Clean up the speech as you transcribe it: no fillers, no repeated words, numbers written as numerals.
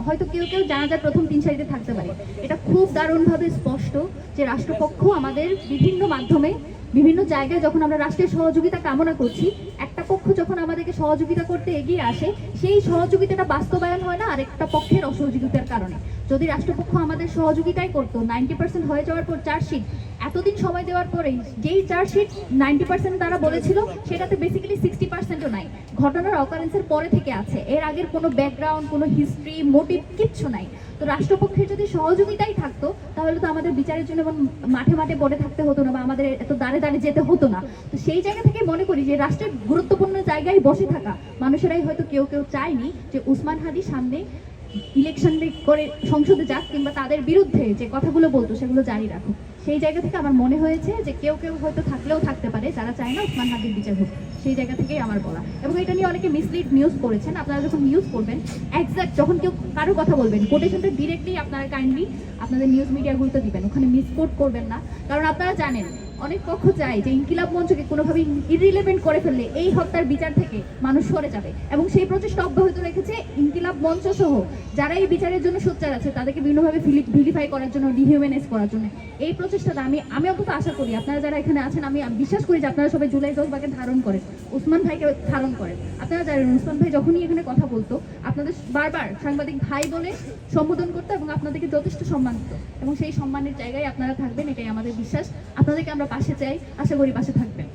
হয়তো কেউ কেউ জানাজার প্রথম 3 সারিতে থাকতে পারে। এটা খুব দারুণভাবে স্পষ্ট যে রাষ্ট্রপক্ষ আমাদের বিভিন্ন মাধ্যমে বিভিন্ন জায়গায় যখন আমরা রাষ্ট্রের সহযোগিতা কামনা করছি, একটা পক্ষ যখন আমাদেরকে সহযোগিতা করতে এগিয়ে আসে, সেই সহযোগিতাটা বাস্তবায়ন হয় না আরেকটা পক্ষের অসহযোগিতার কারণে। যদি রাষ্ট্রপক্ষ আমাদের সহযোগিতাই করতো, 90% হয়ে যাওয়ার পর চার্জশিট এতদিন সময় দেওয়ার পরেই যেই চার্জশিট 90% তারা বলেছিল, সেটাতে বেসিক্যালি 60%ও নাই, ঘটনার অকারেন্সের পরে থেকে আছে, এর আগের কোনো ব্যাকগ্রাউন্ড, কোনো হিস্ট্রি, মোটিভ কিচ্ছু নাই। তো রাষ্ট্রপক্ষের যদি সহযোগিতাই থাকতো, তাহলে তো আমাদের বিচারের জন্য মাঠে মাঠে পড়ে থাকতে হতো না, বা আমাদের এত দাঁড়ে দাঁড়ে যেতে হতো না। তো সেই জায়গা থেকে মনে করি যে রাষ্ট্রের গুরুত্বপূর্ণ জায়গায় বসে থাকা মানুষেরাই হয়তো কেউ কেউ চায়নি যে উসমান হাদি সামনে ইলেকশন করে সংসদে যাক, কিংবা তাদের বিরুদ্ধে যে কথাগুলো বলতো সেগুলো জারি রাখুক। সেই জায়গা থেকে আমার মনে হয়েছে যে কেউ কেউ হয়তো থাকলেও থাকতে পারে যারা চায় না উসমান হাদির বিচার হোক, সেই জায়গা থেকেই আমার বলা। এবং এটা নিয়ে অনেকে মিসলিড নিউজ করেছেন। আপনারা যখন নিউজ করবেন, এক্সাক্ট যখন কেউ কারো কথা বলবেন, কোটেশনটা ডিরেক্টলি আপনারা কাইন্ডলি আপনাদের নিউজ মিডিয়াগুলোতে দিবেন, ওখানে মিসকোট করবেন না। কারণ আপনারা জানেন অনেক পক্ষ চায় যে ইনকিলাব মঞ্চকে কোনোভাবেই ইরিলেভেন্ট করে ফেললে এই হত্যার বিচার থেকে মানুষ সরে যাবে, এবং সেই প্রচেষ্টা অব্যাহত রেখেছে ইনকিলাব মঞ্চ সহ যারা এই বিচারের জন্য সোচ্চার আছে, তাদেরকে বিভিন্নভাবে ভিলিফাই করার জন্য, ডিহিউম্যানাইজ করার জন্য। এই প্রচেষ্টাটা আমি অন্তত আশা করি আপনারা যারা এখানে আছেন, আমি বিশ্বাস করি যে আপনারা সবাই জুলাই 10 ভাগে ধারণ করেন, উসমান ভাইকে ধারণ করেন। আপনারা জানেন উসমান ভাই যখনই এখানে কথা বলতো, আপনাদের বারবার সাংবাদিক ভাই বলে সম্বোধন করতো এবং আপনাদেরকে যথেষ্ট সম্মান দিত, এবং সেই সম্মানের জায়গায় আপনারা থাকবেন, এটাই আমাদের বিশ্বাস। আপনাদেরকে আমরা পাশে চাই, আশা করি পাশে থাকবেন।